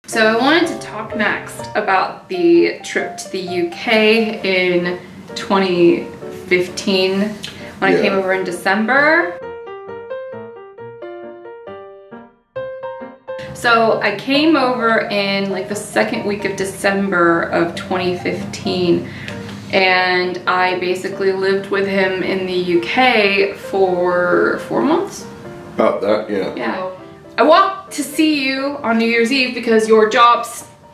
So I wanted to talk next about the trip to the UK in 2015 when I came over in December. So I came over in like the second week of December of 2015, and I basically lived with him in the UK for 4 months. About that, yeah. Yeah. I walked to see you on New Year's Eve because your job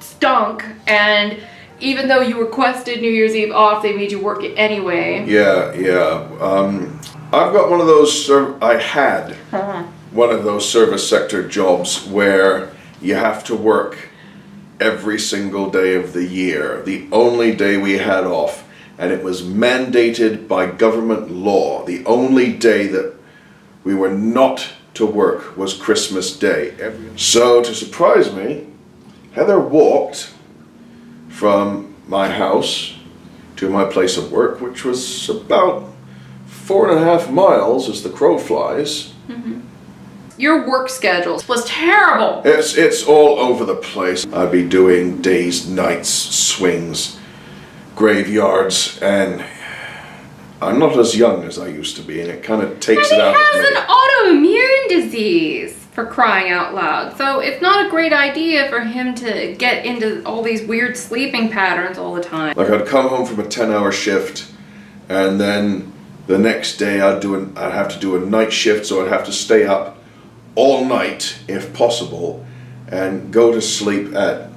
stunk, and even though you requested New Year's Eve off, they made you work it anyway. Yeah. I've got one of those, I had one of those service sector jobs where you have to work every single day of the year. The only day we had off, and it was mandated by government law. The only day that we were not to work was Christmas Day. So to surprise me, Heather walked from my house to my place of work, which was about 4.5 miles as the crow flies. Your work schedule was terrible. It's all over the place. I'd be doing days, nights, swings, graveyards, and I'm not as young as I used to be, and it kind of takes it out of me. He has an autoimmune disease, for crying out loud. So it's not a great idea for him to get into all these weird sleeping patterns all the time. Like, I'd come home from a 10-hour shift, and then the next day I'd have to do a night shift, so I'd have to stay up all night, if possible, and go to sleep at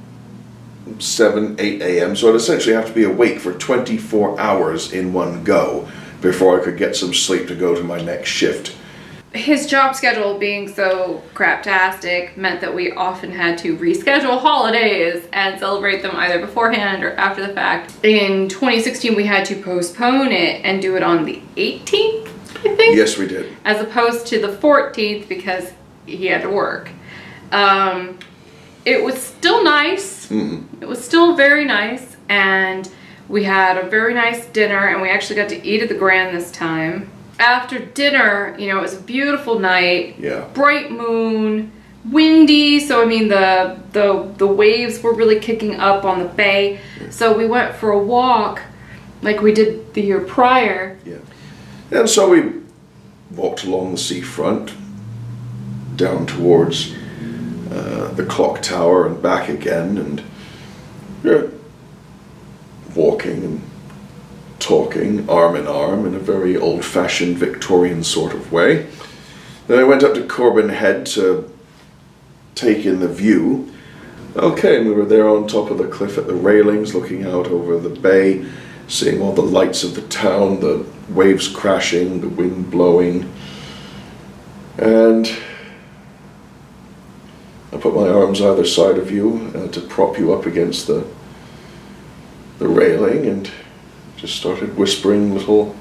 7, 8 a.m. So I'd essentially have to be awake for 24 hours in one go before I could get some sleep to go to my next shift. His job schedule being so craptastic meant that we often had to reschedule holidays and celebrate them either beforehand or after the fact. In 2016 we had to postpone it and do it on the 18th, I think? Yes, we did. As opposed to the 14th because he had to work. It was still nice. It was still very nice, and we had a very nice dinner, and we actually got to eat at the Grand this time. After dinner, you know, it was a beautiful night. Yeah. Bright moon, windy, so I mean the waves were really kicking up on the bay. So we went for a walk like we did the year prior. Yeah. And so we walked along the seafront down towards the clock tower and back again, and walking and talking arm in arm in a very old-fashioned Victorian sort of way. Then I went up to Corbin Head to take in the view. Okay, and we were there on top of the cliff at the railings, looking out over the bay, seeing all the lights of the town, the waves crashing, the wind blowing, and I put my arms either side of you to prop you up against the railing, and just started whispering little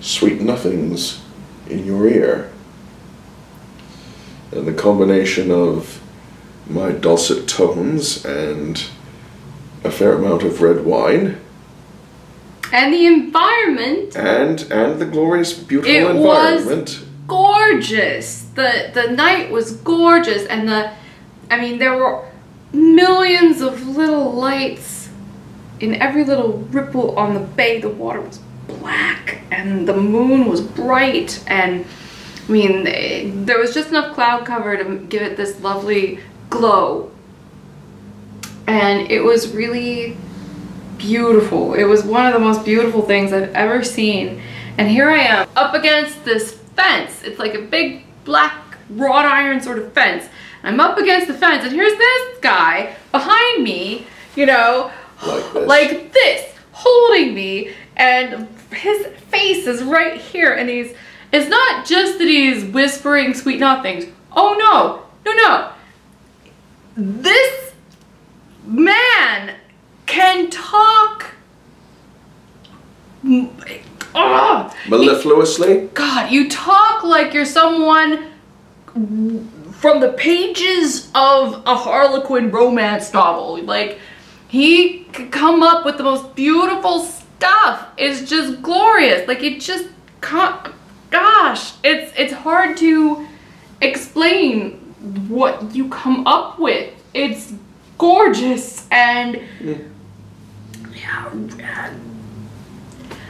sweet nothings in your ear. And the combination of my dulcet tones and a fair amount of red wine, and the environment, and the glorious, beautiful environment. Was gorgeous. The night was gorgeous, and I mean, there were millions of little lights in every little ripple on the bay. The water was black and the moon was bright, and I mean, there was just enough cloud cover to give it this lovely glow, and it was really beautiful. It was one of the most beautiful things I've ever seen. And here I am up against this fence. It's like a big black wrought iron sort of fence. I'm up against the fence, and here's this guy behind me, you know, like this, holding me, and his face is right here, and it's not just that he's whispering sweet nothings. Oh no, no, no. This man can talk mellifluously? God, you talk like you're someone from the pages of a Harlequin romance novel. Like, he could come up with the most beautiful stuff. It's just glorious. Like, it just can't, gosh, it's hard to explain what you come up with. It's gorgeous, and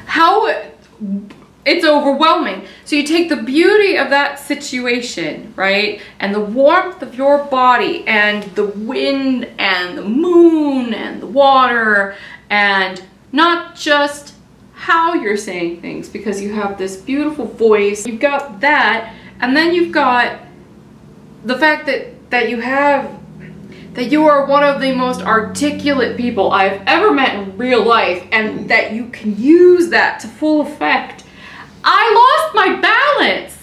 how it's overwhelming. So you take the beauty of that situation, right, and the warmth of your body, and the wind, and the moon, and the water, and not just how you're saying things, because you have this beautiful voice. You've got that, and then you've got the fact that you are one of the most articulate people I've ever met in real life, and that you can use that to full effect. I lost my balance.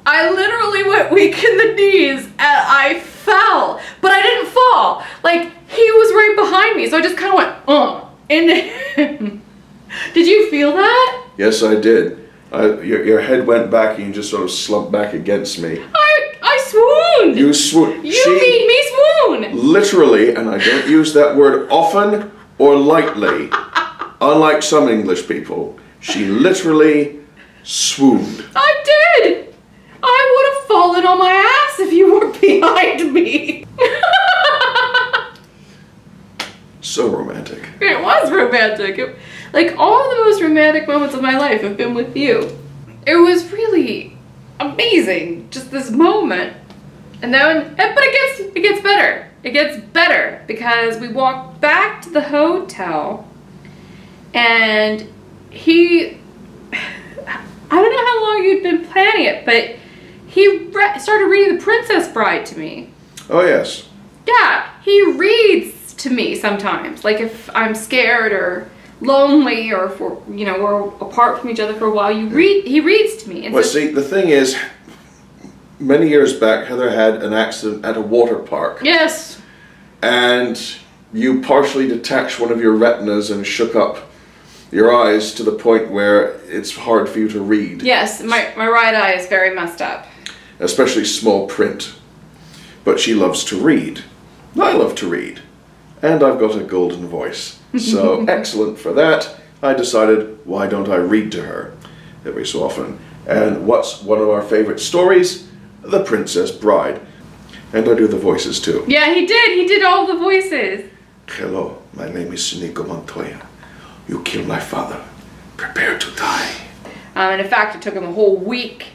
I literally went weak in the knees and I fell, but I didn't fall. Like, he was right behind me, so I just kind of went, into him. Did you feel that? Yes, I did. Your head went back and you just sort of slumped back against me. I swooned. You swooned. You made me swoon. Literally, and I don't use that word often or lightly, unlike some English people, she literally swooned. I did. I would have fallen on my ass if you were behind me. So romantic. It was romantic. Like, all the most romantic moments of my life have been with you. It was really amazing, just this moment. And then, but it gets better. It gets better because we walked back to the hotel, and I don't know how long you'd been planning it, but he started reading The Princess Bride to me. Oh, yes. Yeah, he reads to me sometimes. Like, if I'm scared or lonely, or if we're apart from each other for a while, he reads to me. And well, so, see, the thing is, many years back, Heather had an accident at a water park. Yes. And you partially detached one of your retinas and shook up your eyes to the point where it's hard for you to read. Yes, my right eye is very messed up. Especially small print. But she loves to read. I love to read. And I've got a golden voice. So excellent for that. I decided, why don't I read to her every so often? And what's one of our favorite stories? The Princess Bride. And I do the voices too. Yeah, he did. He did all the voices. Hello, my name is Inigo Montoya. You killed my father. Prepare to die. And in fact, it took him a whole week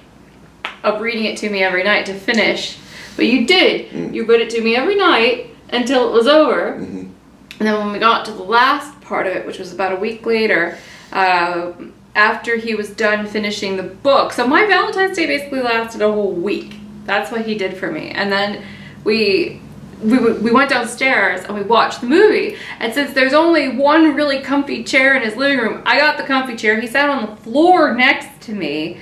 of reading it to me every night to finish. But you did. You read it to me every night until it was over. And then when we got to the last part of it, which was about a week later, after he was done finishing the book. So my Valentine's Day basically lasted a whole week. That's what he did for me. And then we went downstairs and we watched the movie. And since there's only one really comfy chair in his living room, I got the comfy chair. He sat on the floor next to me.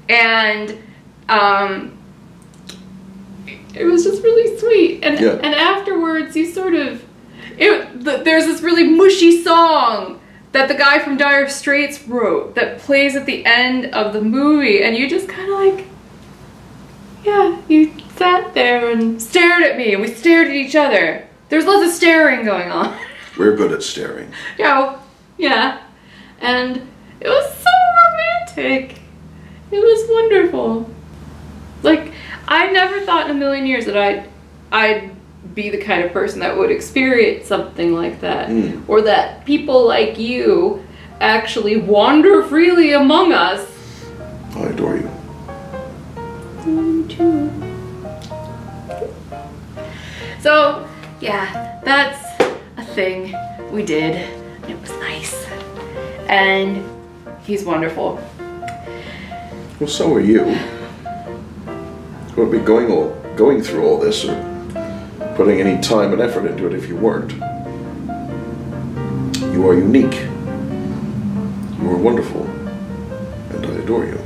And it was just really sweet. And and afterwards, you sort of, there's this really mushy song that the guy from Dire Straits wrote that plays at the end of the movie, and you just kind of like, yeah, you sat there and stared at me, and we stared at each other. There's lots of staring going on. We're good at staring. Yeah, and it was so romantic. It was wonderful. Like, I never thought in a million years that I'd be the kind of person that would experience something like that, or that people like you actually wander freely among us. I adore you. Too. So yeah, that's a thing we did, and it was nice, and he's wonderful. Well, so are you. You wouldn't be going through all this or putting any time and effort into it if you weren't. You are unique. You are wonderful, and I adore you.